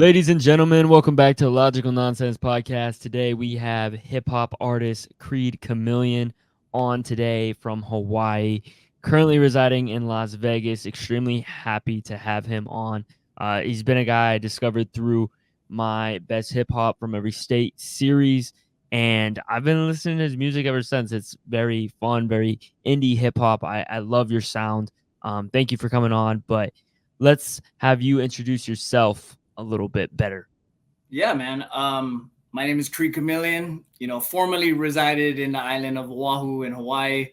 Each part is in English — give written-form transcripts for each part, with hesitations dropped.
Ladies and gentlemen, welcome back to Logical Nonsense Podcast. Today we have hip hop artist Creed Chameleon on today from Hawaii, currently residing in Las Vegas. Extremely happy to have him on. He's been a guy I discovered through my Best Hip Hop from Every State series, and I've been listening to his music ever since. It's very fun, very indie hip hop. I love your sound. Thank you for coming on, but let's have you introduce yourself a little bit better. Yeah, man. My name is Creed Chameleon. Formerly resided in the island of Oahu in Hawaii,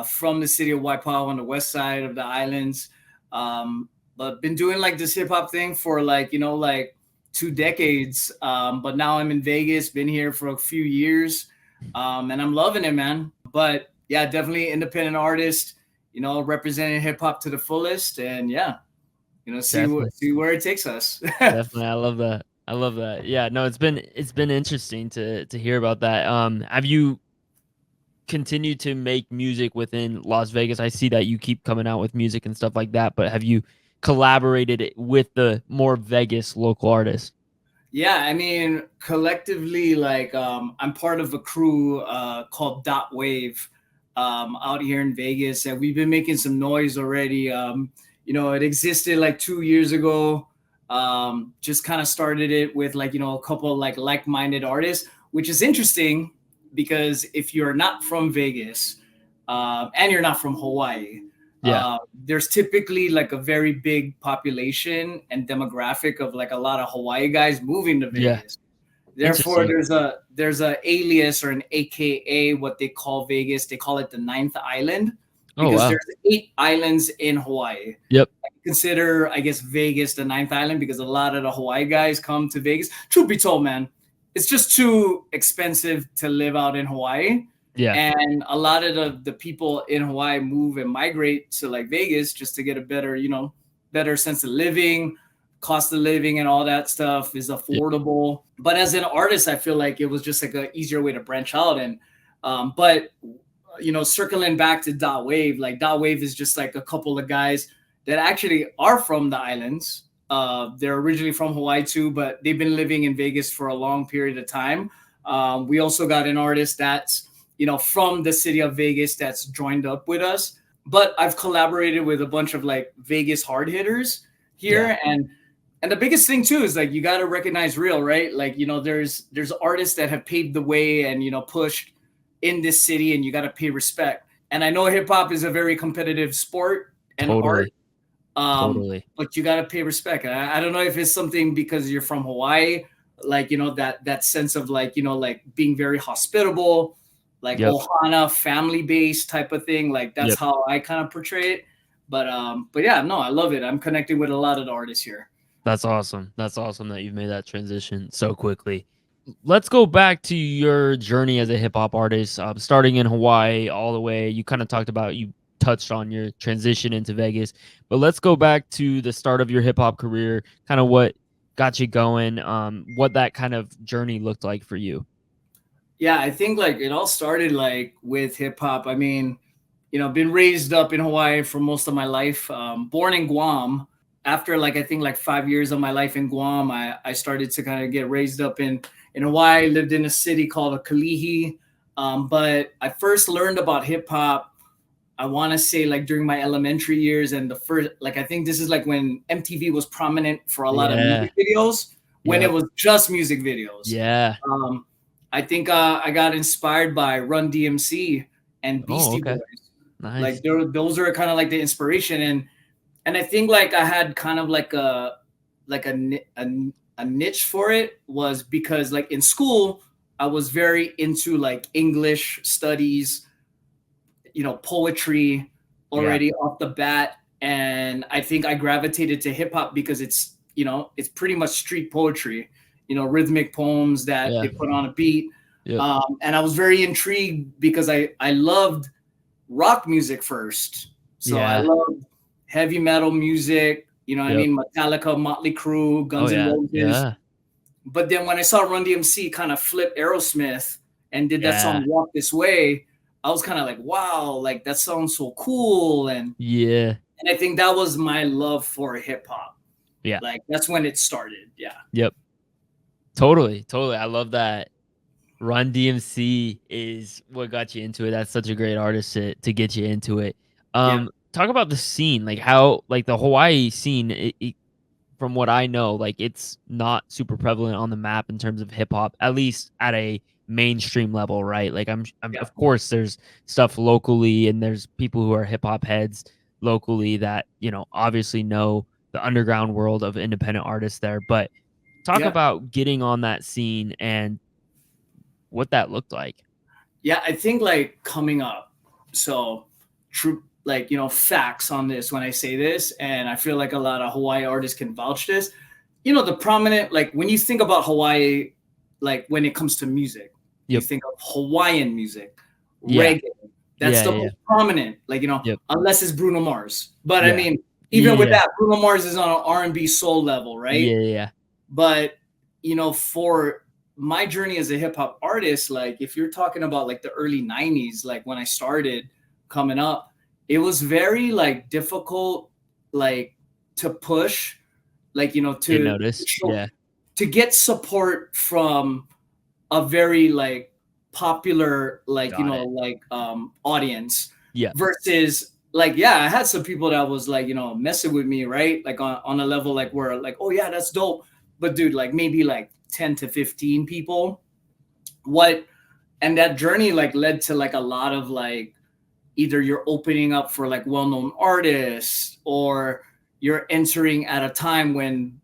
from the city of Waipahu on the west side of the islands. But been doing like this hip hop thing for like 2 decades. But now I'm in Vegas. Been here for a few years, and I'm loving it, man. But yeah, definitely independent artist. Representing hip hop to the fullest, and yeah, see where it takes us. Definitely, I love that. I love that. Yeah, no, it's been interesting to hear about that. Have you continued to make music within Las Vegas? I see that you keep coming out with music and stuff like that, but have you collaborated with the more Vegas local artists? Yeah, I mean, collectively, I'm part of a crew called Dot Wave out here in Vegas, and we've been making some noise already. It existed like 2 years ago. Just kind of started it with a couple like-minded artists, which is interesting because if you're not from Vegas and you're not from Hawaii, Yeah, there's typically like a very big population and demographic of like a lot of Hawaii guys moving to yeah, Vegas. Therefore, interesting. there's a alias or an AKA what they call Vegas. They call it the ninth island Oh because wow. there's 8 islands in Hawaii. Yep. Consider, I guess, Vegas the ninth island because a lot of the Hawaii guys come to Vegas. Truth be told, man, it's just too expensive to live out in Hawaii. Yeah. And a lot of the people in Hawaii move and migrate to like Vegas just to get a better sense of living, cost of living and all that stuff is Yep. affordable. But as an artist, I feel like it was just like an easier way to branch out. And but circling back to Dot Wave, like Dot Wave is just like a couple of guys that actually are from the islands. They're originally from Hawaii too, but they've been living in Vegas for a long period of time. We also got an artist that's from the city of Vegas that's joined up with us. But I've collaborated with a bunch of like Vegas hard hitters Yeah. here, and the biggest thing too is like you got to recognize real, right? Like there's artists that have paved the way and pushed in this city, and you got to pay respect. And I know hip hop is a very competitive sport and art, Totally. Totally. but you got to pay respect. I don't know if it's something because you're from Hawaii, like that sense of like being very hospitable, like Yep. ohana, family based type of thing. Like that's Yep. how I kind of portray it. But yeah, no, I love it. I'm connecting with a lot of the artists here. That's awesome. That's awesome that you've made that transition so quickly. Let's go back to your journey as a hip hop artist, starting in Hawaii all the way. You kind of talked about, you touched on your transition into Vegas, but let's go back to the start of your hip hop career, kind of what got you going, what that kind of journey looked like for you. Yeah, I think like it all started like with hip hop. I mean, been raised up in Hawaii for most of my life. Born in Guam. After like I think like 5 years of my life in Guam, I started to kind of get raised up in Hawaii. Lived in a city called Kalihi. But I first learned about hip hop, I want to say like during my elementary years, and the first like I think this is like when MTV was prominent for a lot of Yeah. music videos, when it Yep. was just music videos. Yeah. Um, I think I got inspired by Run DMC and Oh, Beastie okay. Boys. Nice. Those are kind of like the inspiration, and I think like I had kind of like a niche for it was because like in school I was very into like English studies, poetry Yeah. already off the bat, and I think I gravitated to hip hop because it's pretty much street poetry, rhythmic poems that Yeah. they put on a beat. Yep. And I was very intrigued because I loved rock music first. So I Yeah. loved heavy metal music, what I Yep. mean? Metallica, Motley Crue, Oh Guns N' yeah. Roses. Yeah. But then when I saw Run DMC kind of flip Aerosmith and did that Yeah. song Walk This Way, I was kind of like, wow, like that sounds so cool. And Yeah. I think that was my love for hip hop. Yeah. Like that's when it started. Yeah. Yep. Totally. Totally. I love that. Run DMC is what got you into it. That's such a great artist to get you into it. Yeah. Talk about the scene, like how like the Hawaii scene. From what I know, like it's not super prevalent on the map in terms of hip hop, at least at a mainstream level, right? Like I'm Yeah. of course there's stuff locally, and there's people who are hip hop heads locally that obviously know the underground world of independent artists there. But talk Yeah. about getting on that scene and what that looked like. Yeah. I think like coming up, so true, like, facts on this when I say this, and I feel like a lot of Hawaii artists can vouch this. The prominent, like when you think about Hawaii, like when it comes to music, you Yep. think of Hawaiian music, Yeah. reggae. That's Yeah. the Yeah. most prominent, like, Yep. unless it's Bruno Mars. But I Yeah. mean, even with Yeah. that, Bruno Mars is on an R&B soul level, right? Yeah. Yeah. But for my journey as a hip hop artist, like if you're talking about like the early 90s, like when I started coming up, it was very like difficult, like to push, like, Get to noticed. show, Yeah. to get support from a very like popular, like, Got it. like audience, Yeah. versus like, yeah, I had some people that was like, messing with me, right? Like on a level like where like, oh yeah, that's dope. But dude, like maybe like 10 to 15 people. What And that journey like led to like a lot of like, either you're opening up for like well-known artists, or you're entering at a time when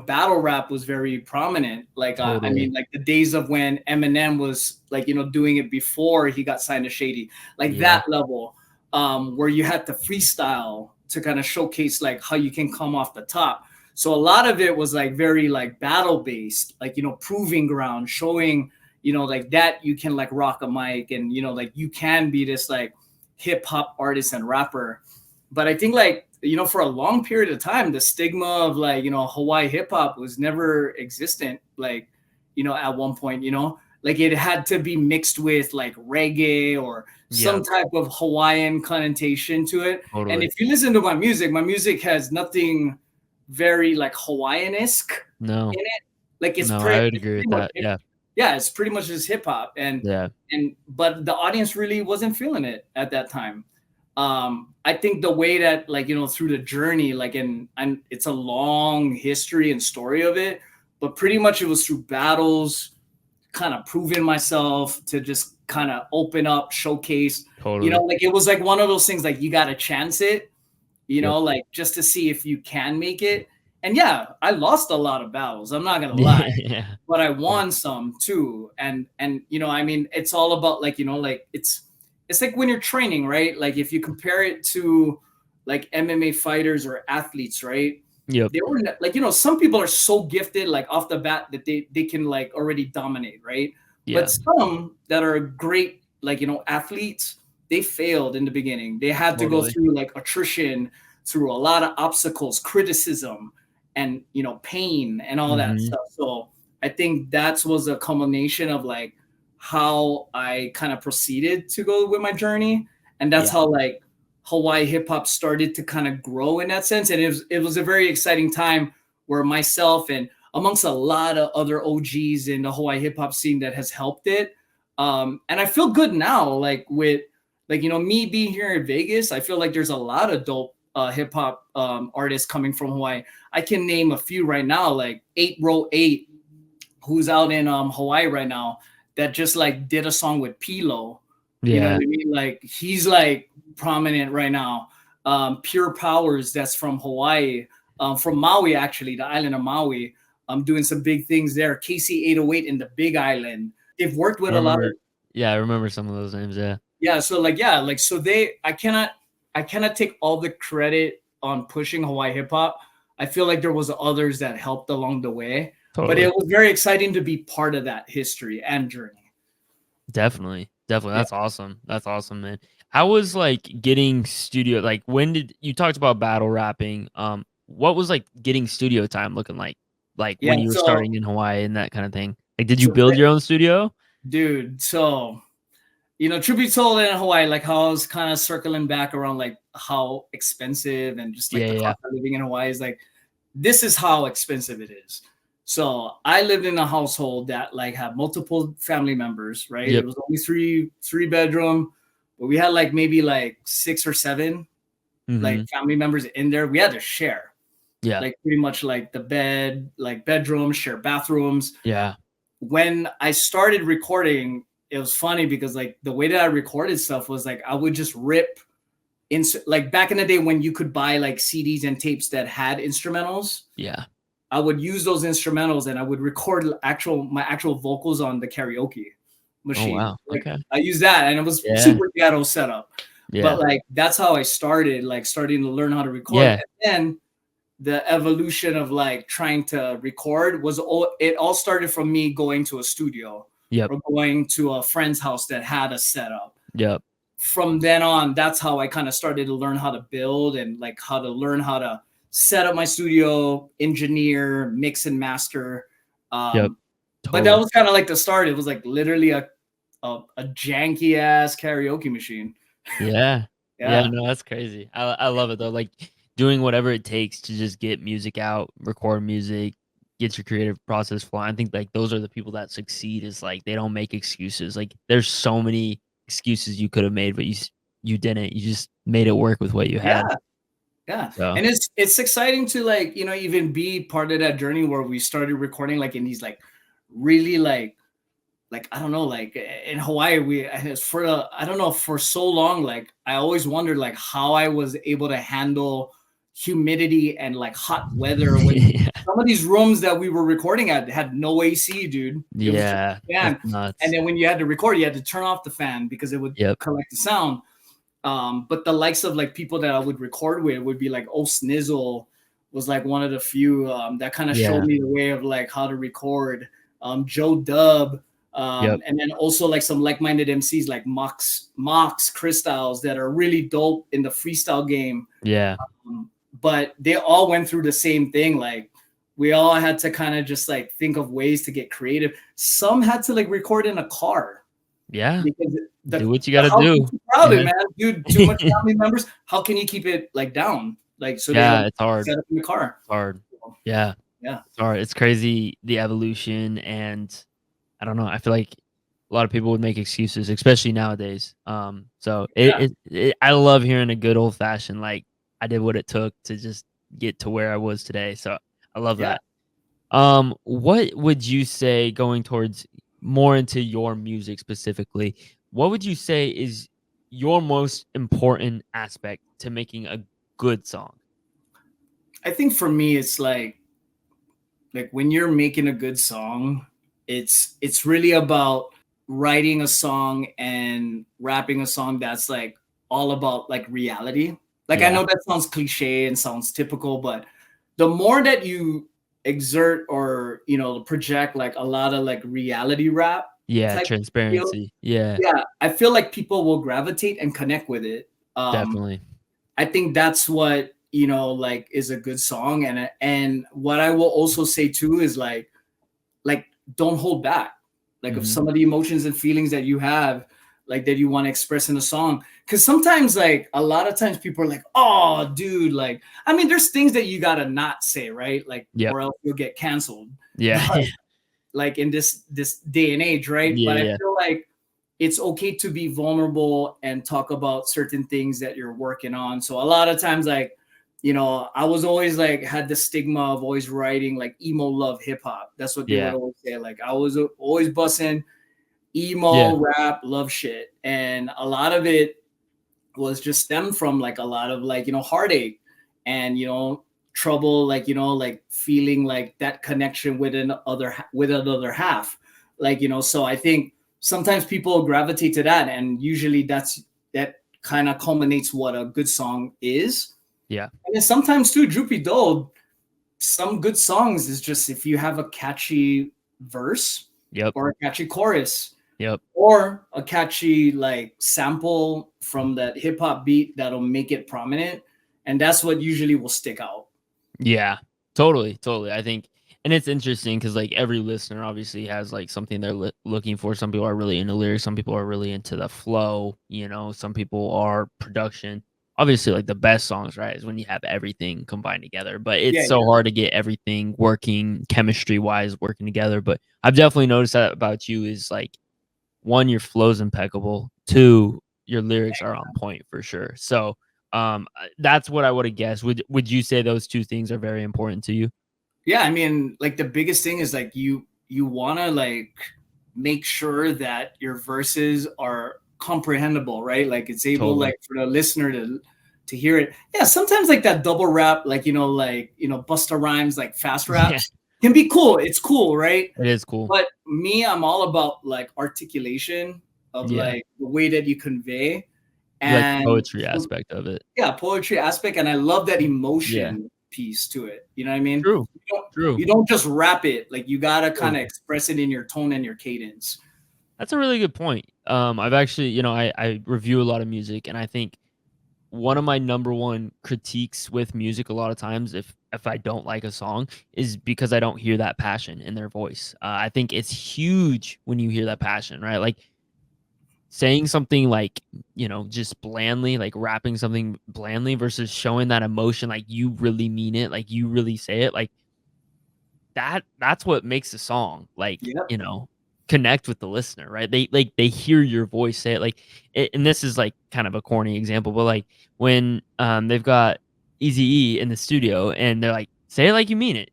battle rap was very prominent. Like I Totally. mean, like the days of when Eminem was like doing it before he got signed to Shady, like Yeah. that level, where you had to freestyle to kind of showcase like how you can come off the top. So a lot of it was like very like battle based, like proving ground, showing like that you can like rock a mic, and like you can be this like hip hop artist and rapper. But I think like, for a long period of time, the stigma of like, Hawaii hip hop was never existent. Like, at one point, like it had to be mixed with like reggae or Yeah. some type of Hawaiian connotation to it. And Totally. if you listen to my music has nothing very like Hawaiian-esque No. in it. Like No, I would it's agree pretty with much that. Yeah. yeah, it's pretty much just hip hop, Yeah. and but the audience really wasn't feeling it at that time. I think the way that like through the journey, like and it's a long history and story of it, but pretty much it was through battles, kind of proving myself to just kind of open up, showcase. Totally. Like it was like one of those things like you got to chance it, Yep. like just to see if you can make it. And yeah, I lost a lot of battles. I'm not gonna lie, Yeah. but I Yeah. won some too. And I mean, it's all about like like it's like when you're training, right? Like if you compare it to like MMA fighters or athletes, right? Yep. They were like some people are so gifted like off the bat that they can like already dominate, right? But Yeah. some that are great like athletes, they failed in the beginning. They had to go Totally. through like attrition, through a lot of obstacles, criticism, and pain and all that Mhm. stuff. So I think that was a culmination of like how I kind of proceeded to go with my journey, and that's Yeah. how like Hawaii hip hop started to kind of grow in that sense. And it was a very exciting time where myself and amongst a lot of other OGs in the Hawaii hip hop scene that has helped it. And I feel good now, like with like me being here in Vegas. I feel like there's a lot of dope hip hop artists coming from Hawaii. I can name a few right now, like 8 Row 8, who's out in Hawaii right now, that just like did a song with Pilo. You know Yeah. what I mean? Like he's like prominent right now. Pure Powers, that's from Hawaii, from Maui actually, the island of Maui. I'm doing some big things there. KC 808 in the Big Island. They've worked I with a lot of remember. Yeah, I remember some of those names. Yeah. yeah. So like yeah, like so they I cannot take all the credit on pushing Hawaii hip hop. I feel like there was others that helped along the way, but it Totally. was very exciting to be part of that history and journey. Definitely. Definitely. Yeah. That's awesome. That's awesome, man. How was like getting studio like when did you talked about battle rapping? What was like getting studio time looking like? Like Yeah. when you were starting in Hawaii and that kind of thing? Like did you So build your own studio? dude, so truth be told, in Hawaii, like how I was kind of circling back around like how expensive and just like Yeah, the yeah. cost of living in Hawaii is like this is how expensive it is. So I lived in a household that like had multiple family members, right? It Yep. was only three bedroom, but we had like maybe like 6 or 7 like Mm-hmm. family members in there. We had to share Yeah. like pretty much like the bed, like bedrooms, share bathrooms. Yeah. When I started recording, it was funny because like the way that I recorded stuff was like I would just rip like back in the day when you could buy like CDs and tapes that had instrumentals. Yeah. I would use those instrumentals and I would record my actual vocals on the karaoke Oh machine. wow. Like Okay. I used that and it was Yeah. super ghetto setup. Yeah. But like that's how I started, like starting to learn how to record. Yeah. And then the evolution of like trying to record it all started from me going to a studio Yep. or going to a friend's house that had a setup. Yep. From then on, that's how I kind of started to learn how to build and like how to learn how to set up my studio, engineer, mix and master. Yep. But that Totally. was kind of like the start. It was like literally a janky ass karaoke machine. Yeah. Yeah. Yeah. No, that's crazy. I love it though. Like doing whatever it takes to just get music out, record music, get your creative process flowing. I think like those are the people that succeed. Is like they don't make excuses. Like there's so many excuses you could have made, but you didn't. You just made it work with what you Yeah. had. Yeah. So And it's exciting to like, even be part of that journey where we started recording like in these like really like I don't know, like in Hawaii, I don't know, for so long, like I always wondered like how I was able to handle humidity and like hot weather when yeah. some of these rooms that we were recording at had no AC, dude. It was just Yeah. a That's fan. And nuts. then when you had to record, you had to turn off the fan because it would Yep. collect the sound. But the likes of like people that I would record with would be like, oh, Snizzle was like one of the few that kind of Yeah. showed me the way of like how to record. Joe Dub, Yep. and then also like some like-minded MCs like Mox, Crystals that are really dope in the freestyle game. Yeah. But they all went through the same thing. Like we all had to kind of just like think of ways to get creative. Some had to like record in a car Yeah. because Do what you the gotta house do. is too crowded, Yeah. man. Dude, too much family members. How can you keep it like down? Like so they had Yeah, to it's hard. set up in the car. It's hard. Yeah. Yeah. It's hard. It's crazy the evolution, and I don't know. I feel like a lot of people would make excuses, especially nowadays. So Yeah. I love hearing a good old fashioned like I did what it took to just get to where I was today. So I love Yeah. that. What would you say going towards more into your music specifically? What would you say is your most important aspect to making a good song? I think for me, it's like when you're making a good song, it's really about writing a song and rapping a song that's like all about like reality. Like I Yeah. know that sounds cliche and sounds typical, but the more that you exert or project like a lot of like reality rap Yeah, type feel, transparency. Yeah, yeah, I feel like people will gravitate and connect with it. definitely. I think that's what like is a good song, and what I will also say too is like don't hold back. Like if Mhm. some of the emotions and feelings that you have, like that you want to express in a song, because sometimes like a lot of times people are like, oh, dude, like I mean, there's things that you gotta not say, right? Like Yep. or else you'll get canceled. Yeah. But like in this day and age, right? Yeah, But I yeah. feel like it's okay to be vulnerable and talk about certain things that you're working on. So a lot of times, like, I was always like had the stigma of always writing like emo love hip hop. That's what they would Yeah. always say. Like I was always bussing Yeah. emo rap love shit, and a lot of it was just stemmed from like a lot of like heartache and trouble, like like feeling like that connection with another half, like so I think sometimes people gravitate to that, and usually that kind of culminates what a good song is. Yeah. And then sometimes too, Droopy Dold, some good songs is just if you have a catchy verse Yep. or a catchy chorus Yep. or a catchy like sample from that hip hop beat that'll make it prominent, and that's what usually will stick out. Yeah. Totally. Totally. I think, and it's interesting because like every listener obviously has like something they're looking for. Some people are really into lyrics. Some people are really into the flow. Some people are production. obviously like the best songs, right, is when you have everything combined together. But it's Yeah, so hard to get everything working chemistry wise, working together. But I've definitely noticed that about you is like one, your flow's impeccable. Two, your lyrics are on point for sure. So that's what I would have guessed. Would you say those two things are very important to you? yeah. I mean, like the biggest thing is like you want to like make sure that your verses are comprehensible, right? Like it's able Totally. like for the listener to hear it. Yeah, sometimes like that double rap, like Busta Rhymes, like fast Yeah, raps can be cool. It's cool, right? it is cool. But me, I'm all about like articulation of Yeah. like the way that you convey You like the and poetry aspect of it. yeah, poetry aspect, and I love that Yeah. emotion piece to it. You know what I mean? True. You don't, True. you don't just rap it; like you gotta True. kind of express it in your tone and your cadence. That's a really good point. I've actually, I review a lot of music, and I think one of my number one critiques with music a lot of times, if I don't like a song, is because I don't hear that passion in their voice. I think it's huge when you hear that passion, right? Like saying something like, just blandly, like rapping something blandly versus showing that emotion, like you really mean it, like you really say it, like that's what makes a song, like, Yep. connect with the listener, right? They hear your voice say it, like, and this is, like, kind of a corny example, but, like, when, they've got Eazy-E in the studio and they're like, "Say it like you mean it,"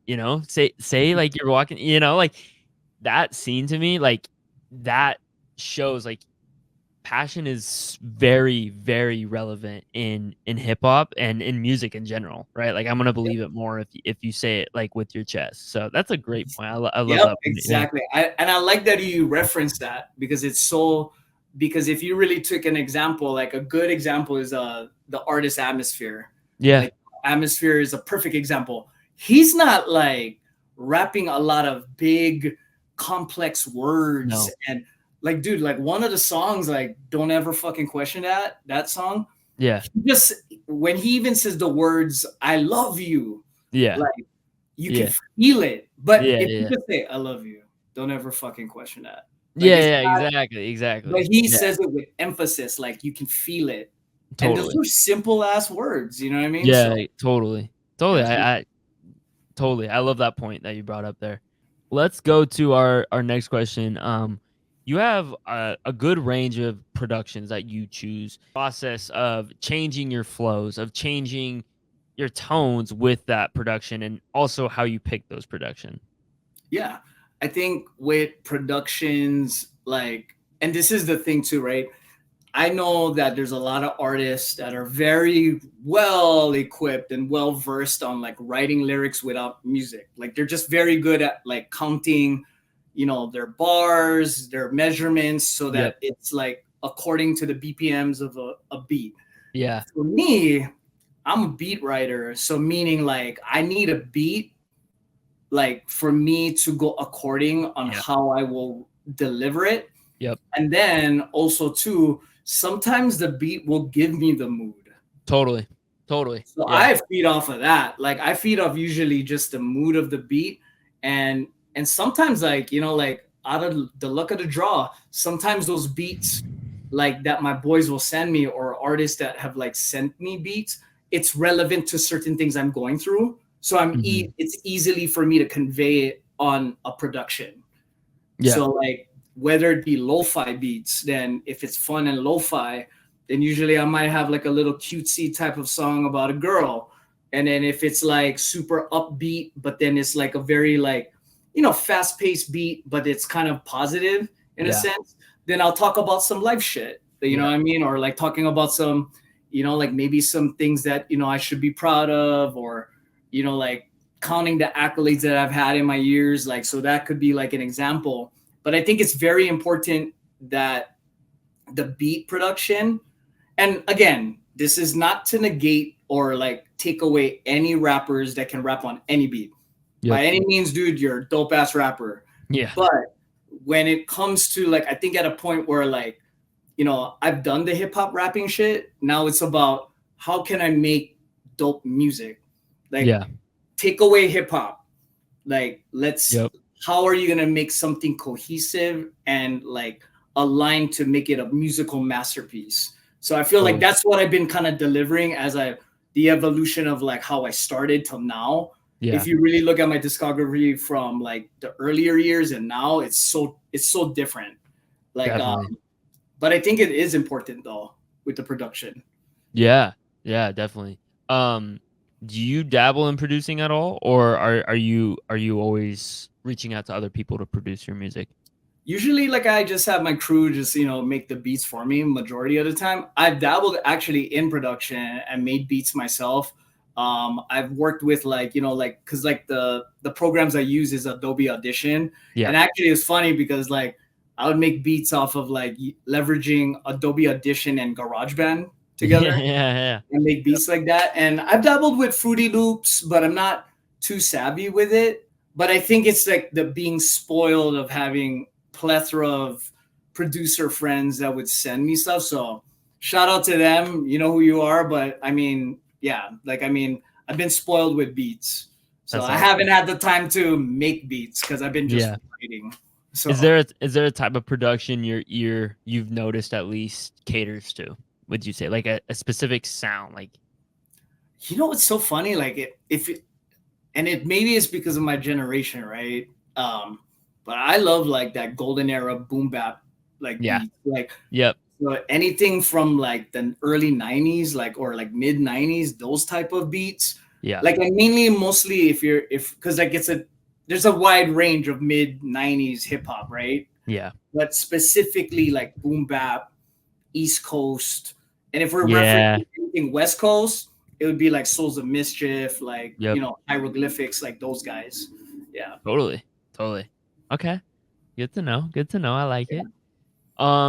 Say like you're walking, like, that scene to me, like, that shows, like, passion is very, very relevant in hip hop and in music in general, right? Like, I'm gonna believe it more if you say it, like, with your chest. So that's a great point. I love Yep, that point, yeah. exactly. I like that you reference that because it's so because if you really took an example, like a good example is the artist Atmosphere. Yeah. Like Atmosphere is a perfect example. He's not like rapping a lot of big complex words No. and like dude, like one of the songs like Don't Ever Fucking Question that song. Yeah. He just when he even says the words I love you, Yeah. like you can Yeah. feel it. But Yeah, if you yeah. just say, I love you, don't ever fucking question that. Like Yeah, it's yeah, not, exactly, but exactly. he Yeah, says it with emphasis, like you can feel it. And those totally. are simple ass words, you know what I mean? Yeah, So totally. Totally, yeah, so totally. I love that point that you brought up there. Let's go to our next question. You have a good range of productions that you choose. Process of changing your flows, of changing your tones with that production, and also how you pick those production. yeah. I think with productions, like, and this is the thing too, right? I know that there's a lot of artists that are very well equipped and well versed on like writing lyrics without music. Like they're just very good at like counting, their bars, their measurements, so Yep. that it's like according to the BPMs of a beat. Yeah. For me, I'm a beat writer, so meaning like I need a beat like for me to go according on Yep. how I will deliver it. Yep. And then also too, sometimes the beat will give me the mood. Totally. Totally. So Yeah. I feed off of that. Like I feed off usually just the mood of the beat and sometimes like, like out of the luck of the draw, sometimes those beats like that my boys will send me or artists that have like sent me beats, it's relevant to certain things I'm going through. So Mhm. it's easily for me to convey it on a production. Yeah. So like whether it be lo-fi beats, then if it's fun and lo-fi, then usually I might have like a little cutesy type of song about a girl. And then if it's like super upbeat, but then it's like a very like, fast-paced beat, but it's kind of positive in a Yeah. sense, then I'll talk about some life shit. You know Yeah. what I mean? Or like talking about some, like maybe some things that, I should be proud of, or, like counting the accolades that I've had in my years. Like, so that could be like an example. But I think it's very important that the beat production, and again, this is not to negate or like take away any rappers that can rap on any beat. Yep. By any means, dude, you're a dope ass rapper. Yeah. But when it comes to like, I think at a point where like, I've done the hip hop rapping shit. Now it's about how can I make dope music? Like, Yeah. take away hip hop. Like, let's Yep. how are you gonna make something cohesive and like aligned to make it a musical masterpiece? So I feel like Totally. that's what I've been kind of delivering the evolution of like how I started till now. Yeah, If you really look at my discography from like the earlier years and now, it's so different. Like, definitely. but I think it is important though with the production. Yeah, yeah, definitely. Um, do you dabble in producing at all, or are you always reaching out to other people to produce your music? Usually, like I just have my crew just make the beats for me majority of the time. I've dabbled actually in production and made beats myself. I've worked with like like because like the programs I use is Adobe Audition, Yeah. and actually it's funny because like I would make beats off of like leveraging Adobe Audition and GarageBand Yeah, together yeah, yeah. and make Yep. beats like that. And I've dabbled with Fruity Loops, but I'm not too savvy with it. But I think it's like the being spoiled of having plethora of producer friends that would send me stuff. So shout out to them. You know who you are. But I mean, yeah, like I mean, I've been spoiled with beats. So That's I awesome. haven't had the time to make beats because I've been just Yeah. writing. Is So there a type of production your ear you've noticed at least caters to? Would you say like a specific sound? Like, you know what's so funny? Like if it, and it maybe it's because of my generation, right? But I love like that golden era boom bap like yeah, beat, like yep, so anything from like the early '90s, like or like mid '90s, those type of beats. yeah, Like I mainly mostly if because like there's a wide range of mid '90s hip hop, right? yeah, But specifically like boom bap, East Coast, and if we're yeah, referencing anything West Coast, it would be like Souls of Mischief, like yep. hieroglyphics, like those guys. Yeah. Totally, totally. Okay, good to know. Good to know. I like it.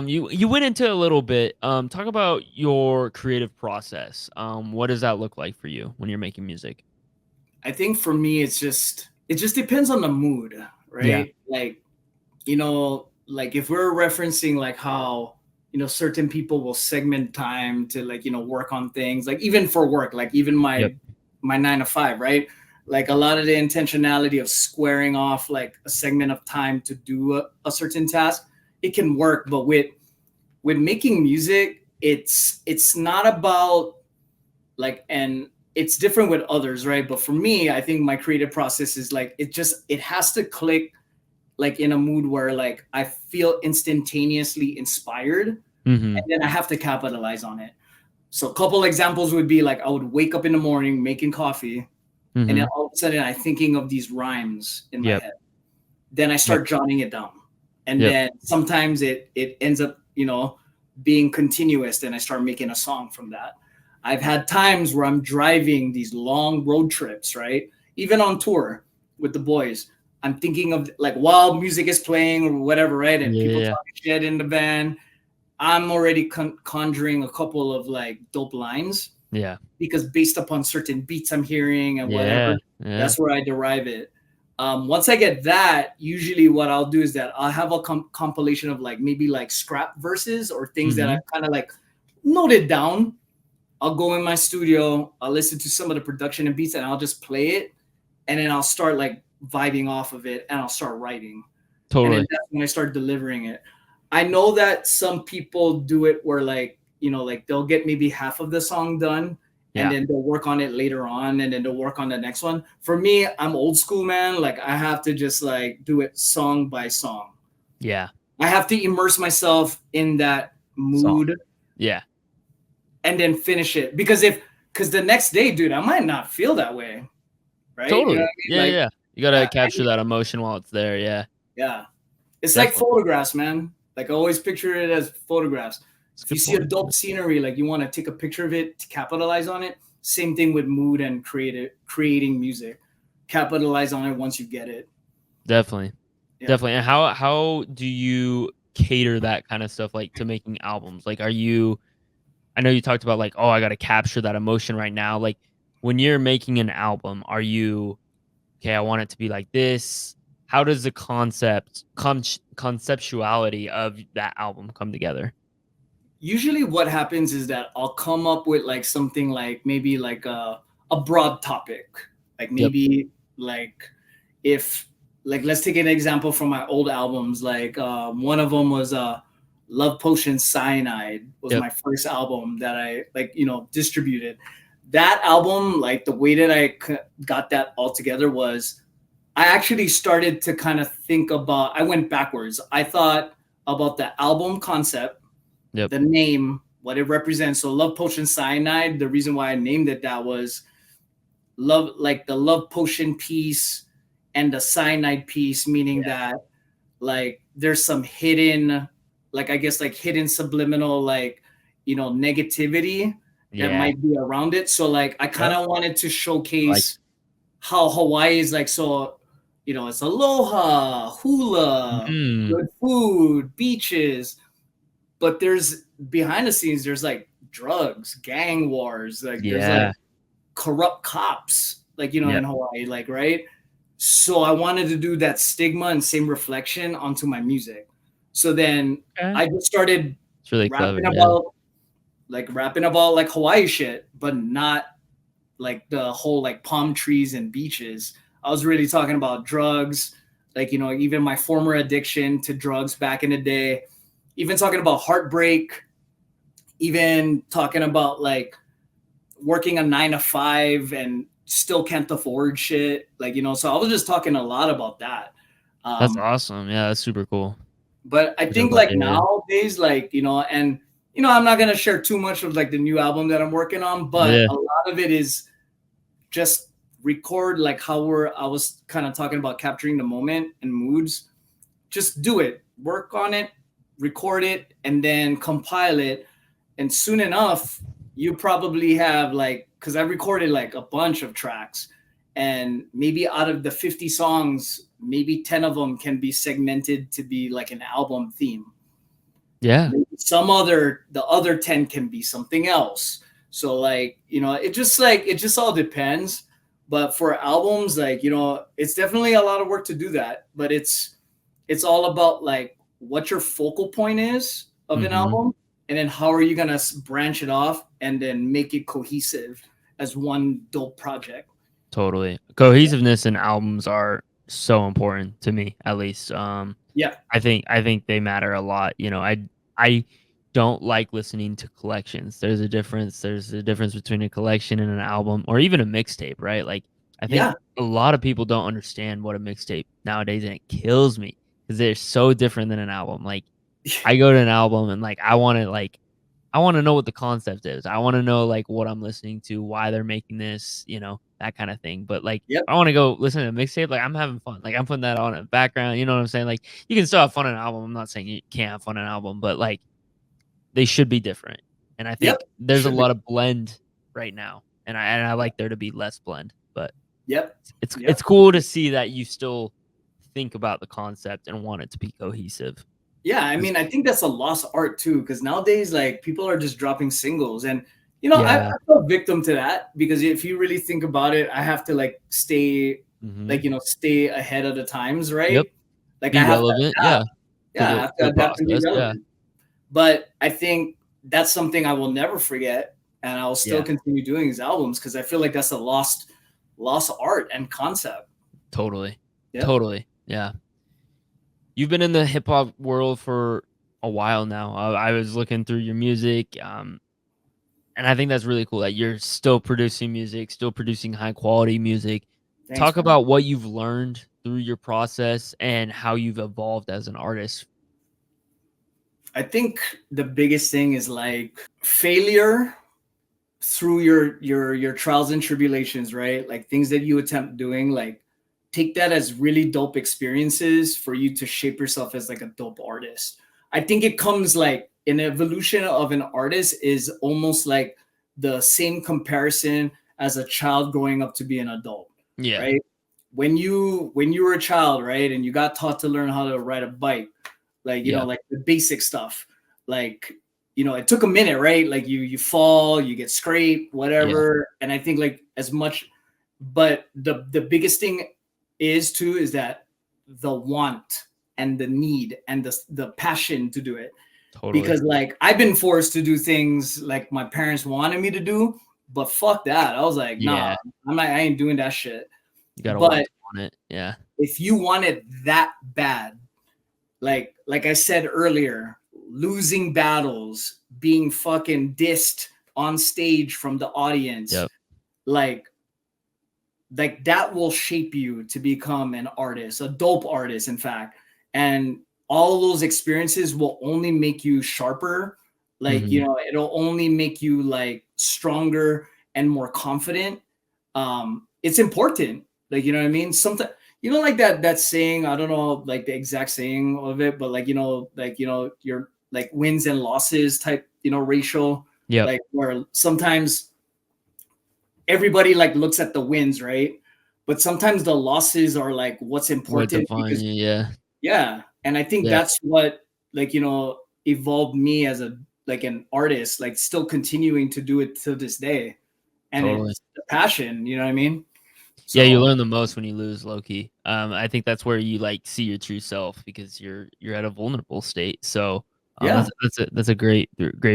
You went into it a little bit. Talk about your creative process. What does that look like for you when you're making music? I think for me, it just depends on the mood, Yeah, right? Like like if we're referencing like how certain people will segment time to like work on things, like even for work, like even yep, my 9 to 5, right? Like a lot of the intentionality of squaring off like a segment of time to do a certain task, it can work. But with making music, it's not about like, and it's different with others, right? But for me, I think my creative process is like it has to click like in a mood where like I feel instantaneously inspired, mm-hmm, and then I have to capitalize on it. So a couple examples would be like I would wake up in the morning making coffee, and mm-hmm, then all of a sudden I'm thinking of these rhymes in my yep, head. Then I yep, start jotting it down, and yep, then sometimes it ends up being continuous. Then I start making a song from that. I've had times where I'm driving these long road trips, right? Even on tour with the boys. I'm thinking of like while music is playing or whatever, right? And people yeah, talking shit in the van. I'm already conjuring a couple of like dope lines yeah, because based upon certain beats I'm hearing and yeah, whatever, yeah, that's where I derive it. Once I get that, usually what I'll do is that I'll have a compilation of like maybe like scrap verses or things that mm-hmm, I've kind of like noted down. I'll go in my studio, I'll listen to some of the production and beats, and I'll just play it, and then I'll start like vibing off of it, and I'll start writing, and then totally, that's when I start delivering it. I know that some people do it where like like they'll get maybe half of the song done, and yeah, then they'll work on it later on, and then they'll work on the next one. For me, I'm old school, man. Like I have to just like do it song by song. yeah, I have to immerse myself in that song, mood yeah, and then finish it, because the next day, dude, I might not feel that way, right? You know what totally, I yeah, mean? Like, yeah. You gotta yeah, capture that emotion while it's there. Yeah, yeah. It's like definitely. photographs, man. Like I always picture it as photographs. It's a If you good see a point. dope scenery, like you want to take a picture of it to capitalize on it. Same thing with mood and creating music. Capitalize on it once you get it. Definitely. Yeah. Definitely. And how do you cater that kind of stuff like to making albums? Like are you I know you talked about like, oh, I gotta capture that emotion right now. Like when you're making an album, are you okay, I want it to be like this? How does the conceptuality of that album come together? Usually what happens is that I'll come up with like something like maybe like a broad topic. Like Yep. maybe like if like let's take an example from my old albums. Like one of them was Love Potion Cyanide was Yep. my first album that I like, distributed. That album, like the way that I got that all together was I actually started to kind of think about, I went backwards. I thought about the album concept, Yep. the name, what it represents. So Love Potion Cyanide, the reason why I named it that was love, like the love potion piece and the cyanide piece, meaning that like there's some hidden, like I guess like hidden subliminal, like, negativity that Yeah. might be around it. So like I kind of wanted to Like, showcase how Hawaii is like, so, it's aloha, hula, good food, beaches, but there's behind the scenes, there's like drugs, gang wars, like there's like corrupt cops, like, in Hawaii, like, right? So I wanted to do that stigma and same reflection onto my music. So then I just started it's really rapping clever, about like Hawaii shit, but not like the whole like palm trees and beaches. I was really talking about drugs, like, even my former addiction to drugs back in the day, even talking about heartbreak, even talking about like working a 9 to 5 and still can't afford shit. Like, so I was just talking a lot about that. That's awesome. Yeah, that's super cool. But I think like nowadays, like, and, I'm not going to share too much of like the new album that I'm working on, but a lot of it is just record like how I was kind of talking about capturing the moment and moods. Just do it, work on it, record it, and then compile it. And soon enough, you probably have like, because I recorded like a bunch of tracks, and maybe out of the 50 songs, maybe 10 of them can be segmented to be like an album theme. Yeah. Maybe the other 10 can be something else. So like, it just all depends. But for albums, like, it's definitely a lot of work to do that. But it's all about like what your focal point is of an album, and then how are you going to branch it off and then make it cohesive as one dope project. Totally. Cohesiveness in albums are so important to me, at least. I think they matter a lot. I don't like listening to collections. There's a difference. There's a difference between a collection and an album, or even a mixtape, right? Like, I think a lot of people don't understand what a mixtape nowadays, and it kills me because they're so different than an album. Like, I go to an album and like I want to know what the concept is. I want to know like what I'm listening to, why they're making this, that kind of thing. But like, I want to go listen to a mixtape. Like, I'm having fun. Like, I'm putting that on in the background. You know what I'm saying? Like, you can still have fun on an album. I'm not saying you can't have fun on an album, but like, they should be different. And I think there's a lot of blend right now, and I like there to be less blend. But it's cool to see that you still think about the concept and want it to be cohesive. Yeah, I mean, I think that's a lost art too, because nowadays, like, people are just dropping singles, and I fell victim to that, because if you really think about it, I have to like stay, like, stay ahead of the times, right? Like, be I have relevant, to adapt. I have to adapt and be relevant. But I think that's something I will never forget, and I'll still continue doing these albums because I feel like that's a lost art and concept. Totally, yeah. You've been in the hip hop world for a while now. I was looking through your music, and I think that's really cool that you're still producing music, still producing high quality music. Thanks, Talk man. about what you've learned through your process and how you've evolved as an artist. I think the biggest thing is like failure through your trials and tribulations, right? Like things that you attempt doing, like take that as really dope experiences for you to shape yourself as like a dope artist. I think it comes like an evolution of an artist is almost like the same comparison as a child growing up to be an adult. Yeah. Right. When you were a child, right, and you got taught to learn how to ride a bike, like, like the basic stuff, like, it took a minute, right? Like you fall, you get scraped, whatever. And I think like as much, but the biggest thing is that the want and the need and the passion to do it. Totally. Because like I've been forced to do things like my parents wanted me to do, but fuck that. I was like, nah, I ain't doing that shit. You gotta work on it. If you want it that bad, like I said earlier, losing battles, being fucking dissed on stage from the audience, Yep. like that will shape you to become an artist, a dope artist, in fact. And all those experiences will only make you sharper. Like, Mhm. it'll only make you like stronger and more confident. It's important. Like, you know what I mean? Sometimes, like that saying, I don't know, like the exact saying of it, but like, your like wins and losses type, ratio, Yep. like where sometimes everybody like looks at the wins, right? But sometimes the losses are like what's What important define because you? Yeah. yeah, and I think Yeah. that's what like evolved me as a like an artist, like still continuing to do it to this day, and Totally. it's the passion. You know what I mean? Yeah, you So learn the most when you lose, low key. I think that's where you like see your true self because you're at a vulnerable state. So yeah. that's a great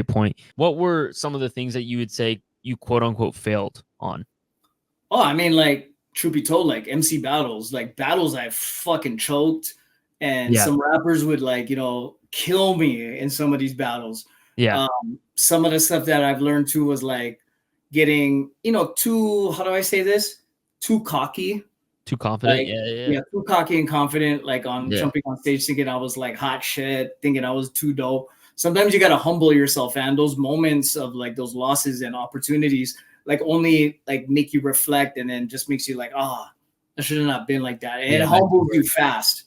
point. What were some of the things that you would say you quote unquote failed on? Oh, I mean, like truth be told, like MC battles, like battles I fucking choked, and Yeah. some rappers would like kill me in some of these battles. Yeah. Some of the stuff that I've learned too was like getting too, how do I say this, too cocky, Too confident. like Yeah. Yeah. yeah, too cocky and confident, like on Yeah. jumping on stage thinking I was like hot shit, thinking I was too dope. Sometimes you gotta humble yourself, and those moments of like those losses and opportunities like only like make you reflect, and then just makes you like, I should have not been like that. And it Yeah. humbles you fast.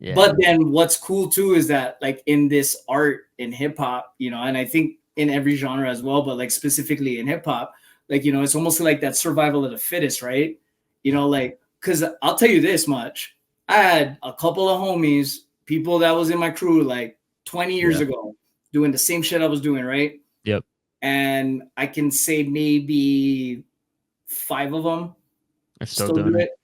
Yeah. But then what's cool too is that like in this art in hip hop, and I think in every genre as well, but like specifically in hip hop, like it's almost like that survival of the fittest, right? Like because I'll tell you this much. I had a couple of homies, people that was in my crew like 20 years Yeah. ago, doing the same shit I was doing, right? Yep. And I can say maybe 5 of them They're still still do doing it. it, It's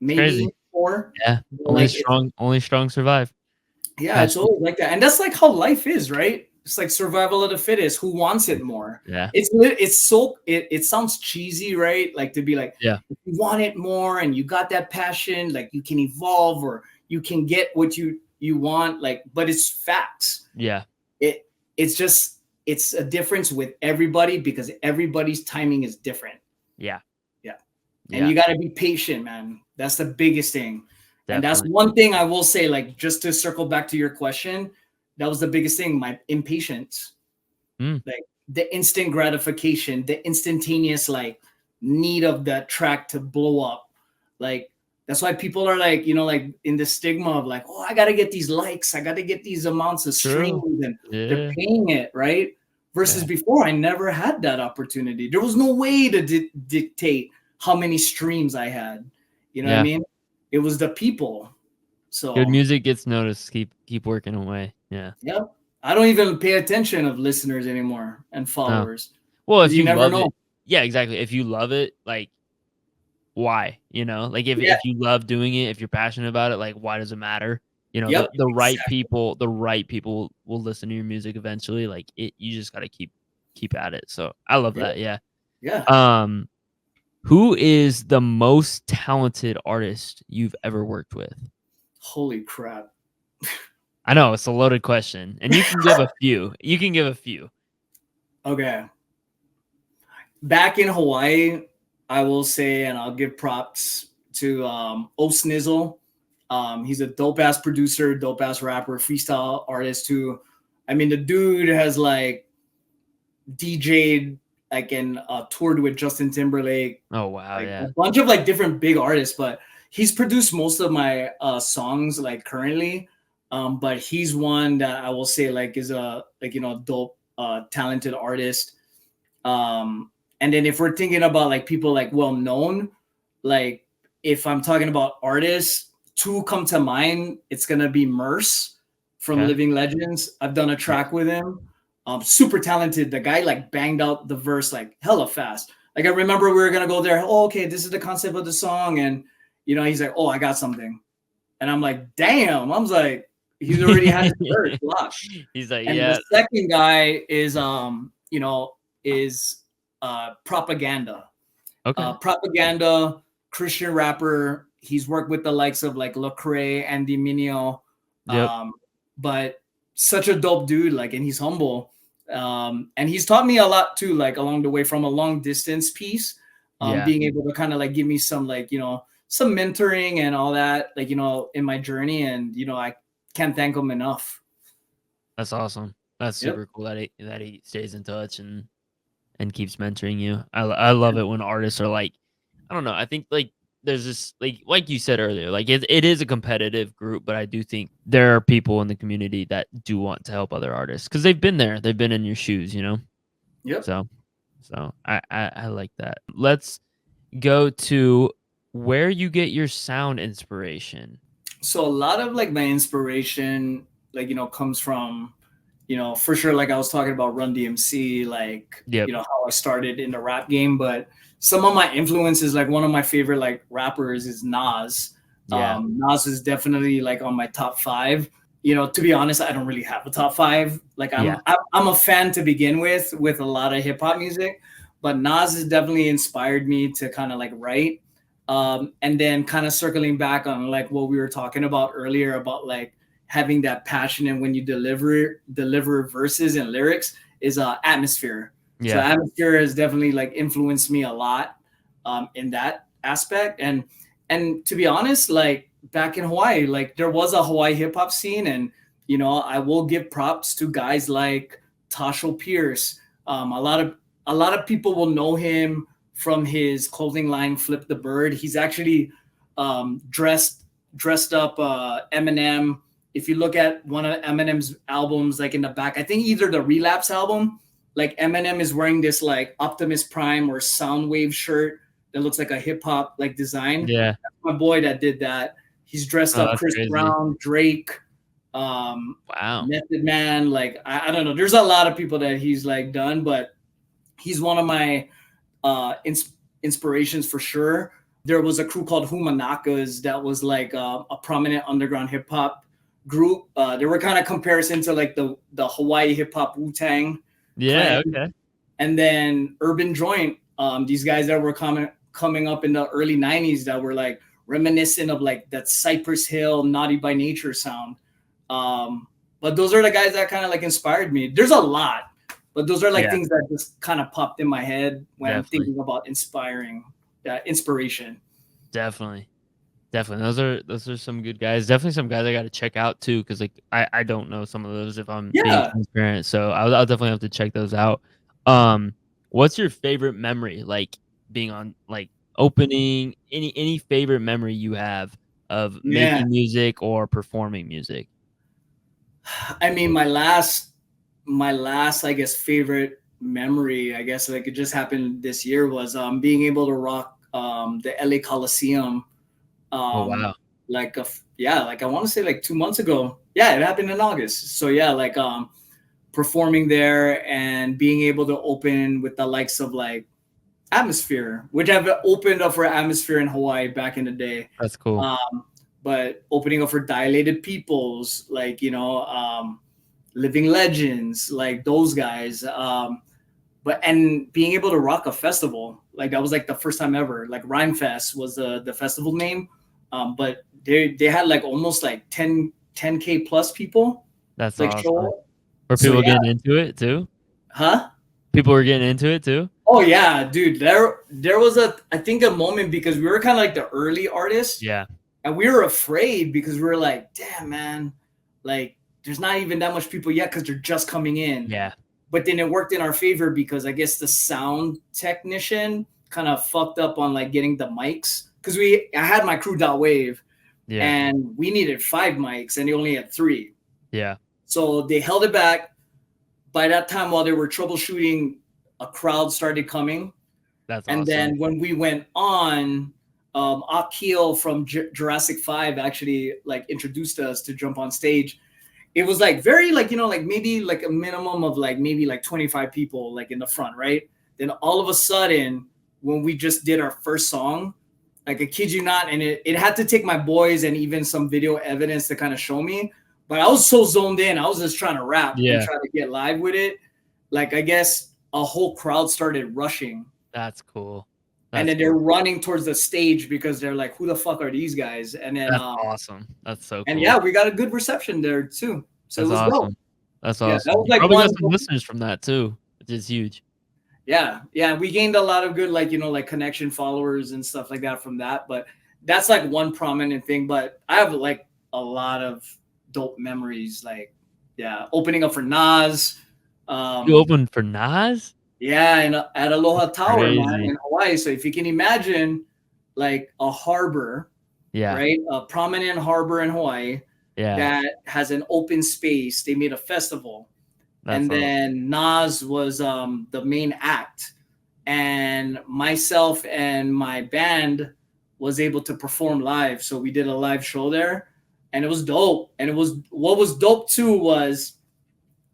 maybe crazy. 4. Yeah. But like it's Only strong survive. yeah, it's Passion. always like that. And that's like how life is, right? It's like survival of the fittest. Who wants it more? Yeah. It sounds cheesy, right? Like to be like, Yeah. if you want it more and you got that passion, like you can evolve or you can get what you want, like, but it's facts. Yeah. It's just it's a difference with everybody because everybody's timing is different. Yeah. Yeah. And Yeah. you gotta be patient, man. That's the biggest thing. And that's Definitely. one thing I will say, like, just to circle back to your question, that was the biggest thing, my impatience. Mm. Like the instant gratification, the instantaneous like need of that track to blow up. Like that's why people are like, like in the stigma of like, oh, I gotta get these likes, I gotta get these amounts of True. streams, and they're Yeah. paying it, right? Versus Yeah. before, I never had that opportunity. There was no way to dictate how many streams I had. You know what I Yeah. mean? It was the people. Good So music gets noticed. Keep working away. Yeah. yeah, I don't even pay attention of listeners anymore and No. followers Well, because if you you never love know. it, yeah, exactly. If you love it, like why? Like Yeah. if you love doing it, if you're passionate about it, like why does it matter? Yep. The right Exactly. people, will listen to your music eventually. Like you just gotta keep at it. So I love Yeah. that. Yeah. Yeah. Who is the most talented artist you've ever worked with? Holy crap. I know it's a loaded question, and you can give a few. You can give a few. Okay. Back in Hawaii, I will say, and I'll give props to O Snizzle. He's a dope ass producer, dope ass rapper, freestyle artist too. I mean, the dude has like DJ'd like and toured with Justin Timberlake, Oh wow, like a yeah. bunch of like different big artists, but he's produced most of my songs like currently. But he's one that I will say like is a like dope talented artist. And then if we're thinking about like people like well known, like if I'm talking about artists, 2 come to mind. It's gonna be Merce from Okay. Living Legends. I've done a Yeah. track with him. Super talented. The guy like banged out the verse like hella fast. Like I remember we were gonna go there. Oh, okay, this is the concept of the song, and he's like, oh, I got something, and I'm like, damn. I was like, he's already had his verse locked. He's like, And yeah. the second guy is is Propaganda. Okay. Propaganda, Christian rapper. He's worked with the likes of like Lecrae, Andy Mineo. Yep. But such a dope dude, like, and he's humble. And he's taught me a lot too, like along the way from a long distance piece, Yeah, being able to kind of like give me some like, some mentoring and all that, like, in my journey. And, I can't thank him enough. that's awesome. That's Yep. super cool that he stays in touch and keeps mentoring you. I love it when artists are like, I don't know. I think like there's this like you said earlier, like it is a competitive group, but I do think there are people in the community that do want to help other artists because they've been there, they've been in your shoes, you know. Yep. So I like that. Let's go to where you get your sound inspiration. So a lot of like my inspiration, like, comes from, for sure, like I was talking about Run DMC, like, Yep. how I started in the rap game. But some of my influences, like one of my favorite like rappers is Nas. Yeah. Nas is definitely like on my top five. To be honest, I don't really have a top five. Like Yeah. I'm a fan to begin with a lot of hip hop music, but Nas has definitely inspired me to kind of like write. And then kind of circling back on like what we were talking about earlier about like having that passion, and when you deliver verses and lyrics is atmosphere. So Yeah. atmosphere has definitely like influenced me a lot in that aspect. And to be honest, like back in Hawaii, like there was a Hawaii hip hop scene, and I will give props to guys like Tasho Pierce. A lot of people will know him from his clothing line Flip the Bird. He's actually dressed up Eminem. If you look at one of Eminem's albums, like in the back, I think either the Relapse album, like Eminem is wearing this like Optimus Prime or Soundwave shirt that looks like a hip hop like design. Yeah. That's my boy that did that. He's dressed Oh, up that's Chris crazy. Brown, Drake, um, Wow. Method Man. Like I don't know. There's a lot of people that he's like done, but he's one of my inspirations for sure. There was a crew called Humanakas that was like a prominent underground hip hop group. They were kind of comparison to like the Hawaii hip hop Wu-Tang Clan, Yeah, okay. and then Urban Joint. These guys that were coming up in the early '90s that were like reminiscent of like that Cypress Hill, Naughty by Nature sound. But those are the guys that kind of like inspired me. There's a lot, but those are like Yeah, things that just kind of popped in my head when I'm definitely. thinking about inspiration. Definitely. Definitely. Those are some good guys. Definitely some guys I got to check out too, because like I don't know some of those if I'm being Yeah, transparent. So I'll definitely have to check those out. Um, what's your favorite memory? Like being on like opening any favorite memory you have of man. making music or performing music? I mean, my last, I guess, favorite memory, I guess, like it just happened this year was being able to rock the LA Coliseum. Oh Um, wow. yeah, like I want to say like 2 months ago. Yeah, it happened in August. So yeah, like performing there and being able to open with the likes of like Atmosphere, which I've opened up for Atmosphere in Hawaii back in the day. That's cool. But opening up for Dilated Peoples, like Living Legends, like those guys. But being able to rock a festival, like that was like the first time ever. Like Rhyme Fest was the festival name, but they had like almost like 10K plus people That's like show awesome. up. Were So people yeah, getting into it too? huh? People were getting into it too? Oh yeah, dude. There was I think a moment because we were kind of like the early artists, Yeah. and we were afraid because we were like, damn man, like there's not even that much people yet because they're just coming in. Yeah. But then it worked in our favor because I guess the sound technician kind of fucked up on like getting the mics because I had my crew wave Yeah. and we needed 5 mics and they only had 3. Yeah. So they held it back. By that time, while they were troubleshooting, a crowd started coming. That's And awesome. then when we went on, Akil from Jurassic 5 actually like introduced us to jump on stage. It was like very like like maybe like a minimum of like maybe like 25 people like in the front, right? Then all of a sudden when we just did our first song, like I kid you not, and it had to take my boys and even some video evidence to kind of show me, but I was so zoned in, I was just trying to rap and Yeah. try to get live with it. Like I guess a whole crowd started rushing, That's cool. and That's then they're cool. running towards the stage because they're like, who the fuck are these guys? And then That's awesome. That's so and cool. yeah, we got a good reception there too. So it That's was dope. awesome. That's Yeah, that awesome. was You like probably got one. some listeners from that too, which is huge. Yeah, yeah, we gained a lot of good, like, like connection followers and stuff like that from that. But that's like one prominent thing. But I have like a lot of dope memories, like, yeah, opening up for Nas. You Um, opened for Nas? yeah, and at Aloha That's Tower, man, crazy. in Hawaii. So if you can imagine, like a harbor, Yeah. right, a prominent harbor in Hawaii Yeah. that has an open space. They made a festival, That's and all. then Nas was the main act, and myself and my band was able to perform live. So we did a live show there, and it was dope. And it was what was dope too was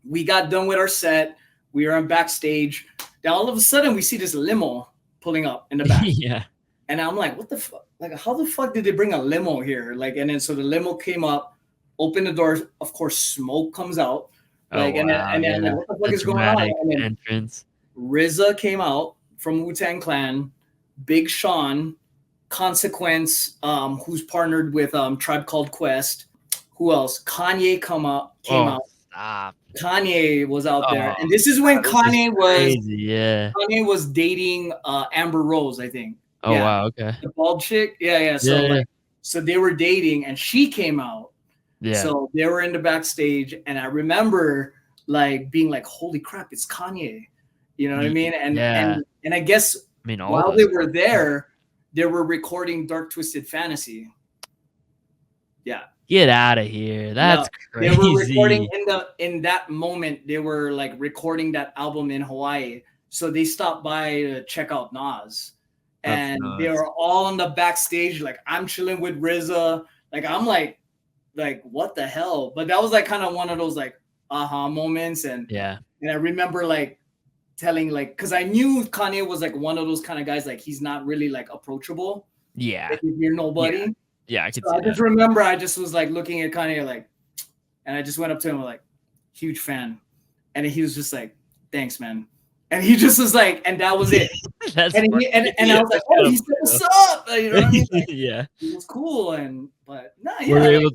we got done with our set. We were on backstage. Then all of a sudden we see this limo pulling up in the back, Yeah. and I'm like, what the fuck? Like, how the fuck did they bring a limo here? Like, and then so the limo came up, opened the door. Of course, smoke comes out. Oh Like, wow. and then I'm like, Yeah. what the fuck The is going on? dramatic And then entrance. RZA came out from Wu-Tang Clan, Big Sean, Consequence, who's partnered with Tribe Called Quest. Who else? Kanye came Oh, out. stop. Kanye was out there, Oh, and this is when this is crazy. Yeah. Kanye was dating Amber Rose, I think. Oh Yeah, wow. Okay. the bald chick. Yeah, yeah. So Yeah. Yeah. like, so they were dating, and she came out. Yeah. So they were in the backstage, and I remember like being like, "Holy crap, it's Kanye!" You know what I mean? Yeah. And I guess I mean, all while those they were guys. there, they were recording Dark Twisted Fantasy. Yeah. Get out of here. Yeah, That's they were recording crazy. in that moment. They were like recording that album in Hawaii, so they stopped by to check out Nas, That's and they nuts. were all on the backstage. Like, I'm chilling with RZA. Like, I'm like what the hell? But that was like kind of one of those like aha moments, Yeah. and I remember like telling, like, because I knew Kanye was like one of those kind of guys, like he's not really like approachable. Yeah. Like, if you're nobody. Yeah. Yeah. I could So see I just that. remember I just was like looking at Kanye like, and I just went up to him like, huge fan, and he was just like, thanks, man, and he just was like, and that was it. That's And funny. and I was like, That's oh, kinda he said funny, what's up, like, you know what I mean? though. Like, Yeah. it was cool, and but no, Were yeah, you like, able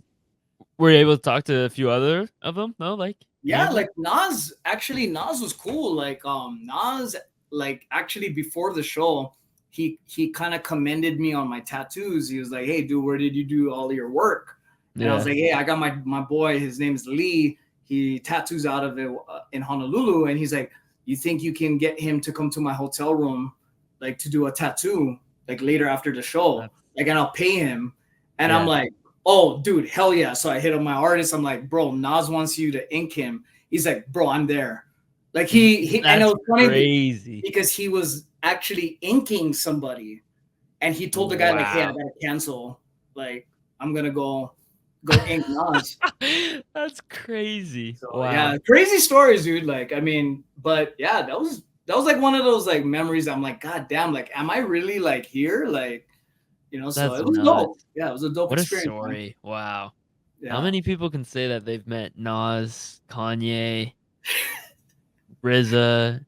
were you able to talk to a few other of them? No, like any yeah, of them? like Nas, actually Nas was cool. Like Nas, like actually before the show, he kind of commended me on my tattoos. He was like, hey dude, where did you do all your work? And I was Yeah. like, hey, I got my boy, his name is Lee. He tattoos out of it in Honolulu, and he's like, you think you can get him to come to my hotel room, like to do a tattoo, like later after the show, That's like, and I'll pay him. And I'm yeah. like, oh, dude, hell yeah. So I hit up my artist. I'm like, bro, Nas wants you to ink him. He's like, bro, I'm there. Like and it That's was funny crazy. because he was actually inking somebody, and he told the guy like, hey, I Wow. gotta cancel. Like, I'm gonna go ink Nas. That's crazy. So Wow. yeah, crazy stories, dude. Like, I mean, but yeah, that was like one of those like memories. I'm like, God damn, like, am I really like here? Like, so That's it was dope. nuts. Yeah, it was a dope What a experience, man. story. Wow. How Yeah. many people can say that they've met Nas, Kanye, RZA,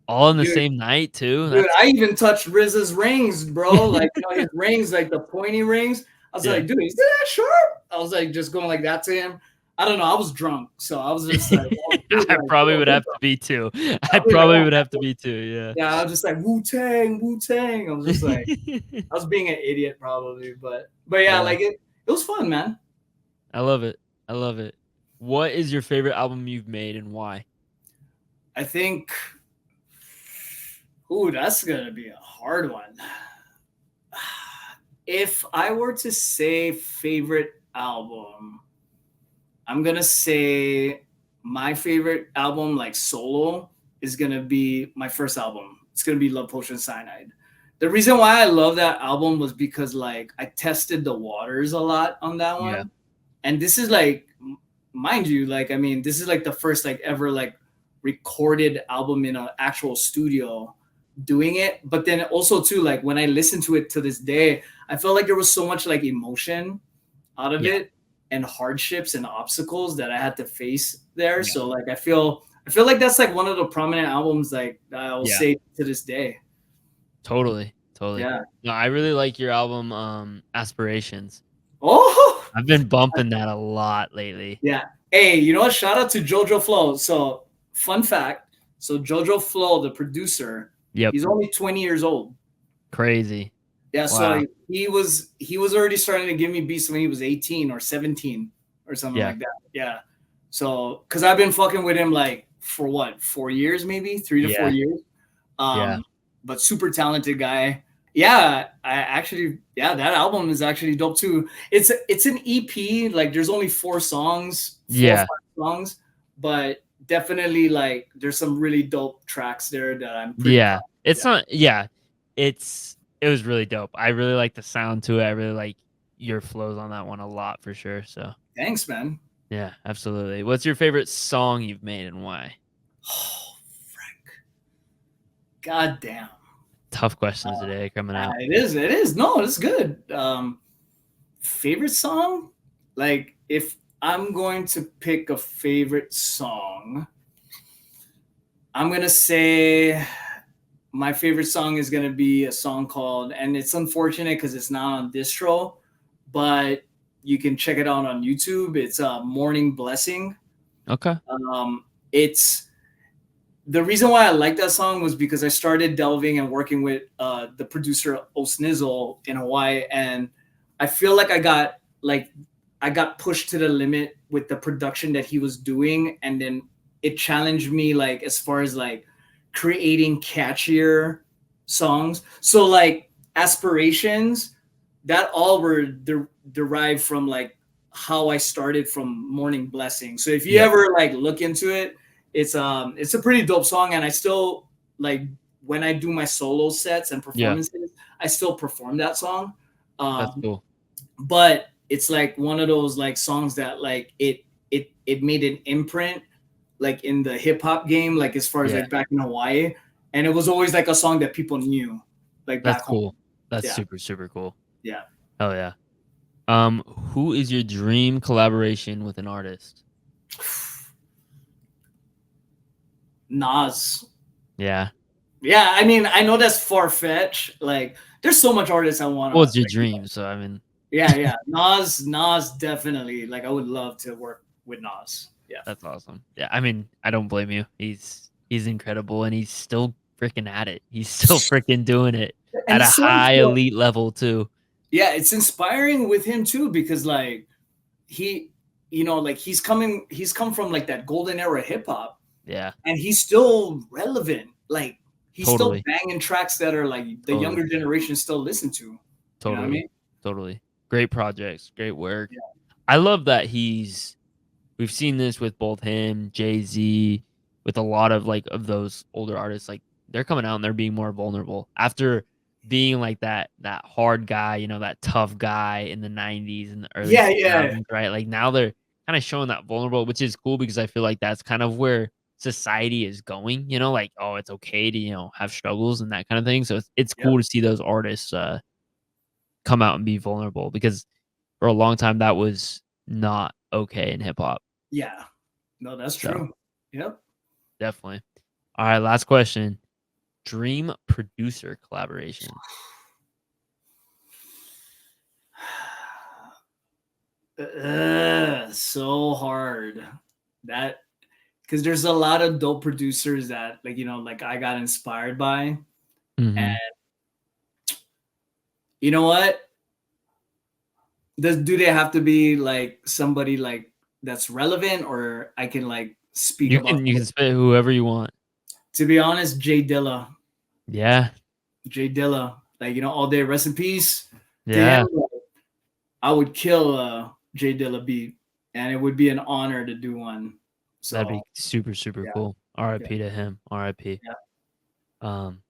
all in the Dude, same night too? Dude, That's I even touched RZA's rings, bro. Like, his rings, like the pointy rings. I was yeah. like, dude, is that sharp? I was like, just going like that to him. I don't know. I was drunk, so I was just like, oh, dude, I like, probably bro, would have to be too. I I was like, probably oh, would have to be too. Yeah. yeah. I was just like, Wu Tang, Wu Tang. I was just like, I was being an idiot probably, but yeah, Yeah. like it was fun, man. I love it. I love it. What is your favorite album you've made and why? I think, ooh, that's gonna be a hard one. If I were to say favorite album, I'm gonna say my favorite album, like solo, is gonna be my first album. It's gonna be Love Potion Cyanide. The reason why I love that album was because like I tested the waters a lot on that Yeah. one, and this is like, mind you, like, I mean, this is like the first like ever like recorded album in an actual studio doing it. But then also too, like when I listen to it to this day, I felt like there was so much like emotion out of Yeah. it, and hardships and obstacles that I had to face there. Yeah. So like I feel like that's like one of the prominent albums like that I will Yeah. say to this day. Totally. Totally. Yeah. No, I really like your album, Aspirations. Oh I've been bumping that a lot lately. yeah. Hey, you know what? Shout out to Jojo Flo. So, fun fact. So, Jojo Flo, the producer, Yep. he's only 20 years old. Crazy. Yeah, Wow. so he was already starting to give me beats when he was 18 or 17 or something Yeah. like that. Yeah. So, because I've been fucking with him like for what, 4 years, maybe 3 to 4 Yeah. years. Yeah. But super talented guy. Yeah, that album is actually dope too. It's an EP. Like, there's only 4 songs, 4 or 5 Yeah. songs, but definitely like there's some really dope tracks there that I'm pretty proud Yeah. of. It's Yeah. not. Yeah. It was really dope. I really like the sound to it. I really like your flows on that one a lot for sure. So Thanks, man. yeah, absolutely. What's your favorite song you've made and why? Oh, Frank. God damn. Tough questions today coming out. It is. It is. No, it's good. Favorite song? Like, if I'm going to pick a favorite song, I'm gonna say my favorite song is gonna be a song called, and it's unfortunate because it's not on distro, but you can check it out on YouTube. It's Morning Blessing. Okay. It's the reason why I like that song was because I started delving and working with the producer Osnizzle in Hawaii, and I feel like I got pushed to the limit with the production that he was doing, and then it challenged me like as far as like creating catchier songs. So like Aspirations, that all were derived from like how I started from Morning Blessing. So if you Yep. ever like look into it, it's a pretty dope song, and I still like when I do my solo sets and Yeah. performances, I still perform that song. That's Um, cool. but it's like one of those like songs that like it made an imprint like in the hip hop game, like as far as Yeah. like back in Hawaii, and it was always like a song that people knew, like That's back home. cool. That's Yeah, super, super cool. yeah. Oh yeah. Who is your dream collaboration with an artist? Nas. Yeah. Yeah, I mean, I know that's far fetched. Like, there's so much artists I want Well, to. it's your Like, dream, so I mean, yeah, yeah. Nas, definitely. Like, I would love to work with Nas. Yeah, that's awesome. Yeah, I mean, I don't blame you. He's incredible, and he's still freaking at it. He's still freaking doing it at and a so high elite level too. yeah, it's inspiring with him too because like he, like he's come from like that golden era hip hop, Yeah, and he's still relevant. Like, he's still totally, banging tracks that are like the totally, younger generation still listen to. You know what I totally, mean? totally. Great projects, great work. Yeah. I love that we've seen this with both him, Jay-Z, with a lot of like of those older artists. Like they're coming out and they're being more vulnerable after being like that hard guy, that tough guy in the 90s and the early Yeah, yeah, 2000s, right? Like now they're kind of showing that vulnerable, which is cool because I feel like that's kind of where society is going, like, oh, it's okay to, have struggles and that kind of thing. So it's yep, cool to see those artists come out and be vulnerable because for a long time that was not okay in hip hop. yeah. No, that's So true. Yep. definitely. All right, last question. Dream producer collaboration. So hard that because there's a lot of dope producers that like I got inspired by, and Mhm. you know what? Do they have to be like somebody like that's relevant, or I can like speak You about? can you can spit whoever you want. To be honest, Yeah. Jay Dilla, like all day, rest in peace to him. Yeah. I would kill Jay Dilla beat, and it would be an honor to do one. That'd So be super, super yeah, cool. yeah, RIP to him. RIP. yeah, Um,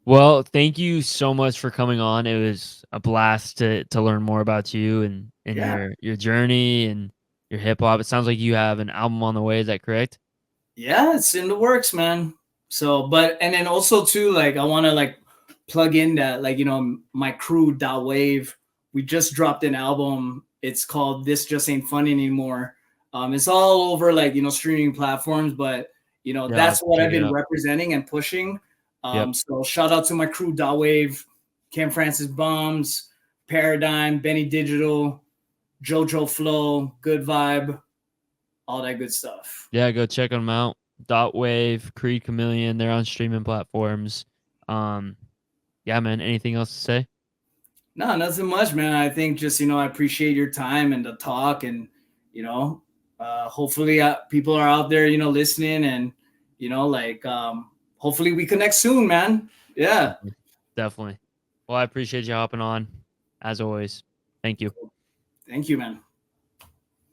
well, thank you so much for coming on. It was a blast to learn more about you and yeah. your journey and your hip hop. It sounds like you have an album on the way. Is that correct? Yeah, it's in the works, man. So, and then also too, like I want to like plug in that like my crew Wave. We just dropped an album. It's called This Just Ain't Fun Anymore. It's all over like streaming platforms, but Yeah, I'll have that's to what check I've it been out. representing and pushing. Yep. So shout out to my crew Wave, Cam Francis Bombs, Paradigm, Benny Digital, Jojo Flow, Good Vibe, all that good stuff. Yeah, go check them out. Dot Wave, Creed Chameleon, they're on streaming platforms. Yeah, man, anything else to say? No, nothing much, man. I think just, I appreciate your time and the talk, and, hopefully people are out there, listening, and, hopefully we connect soon, man. Yeah. Definitely. Well, I appreciate you hopping on as always. Thank you. Thank you, man.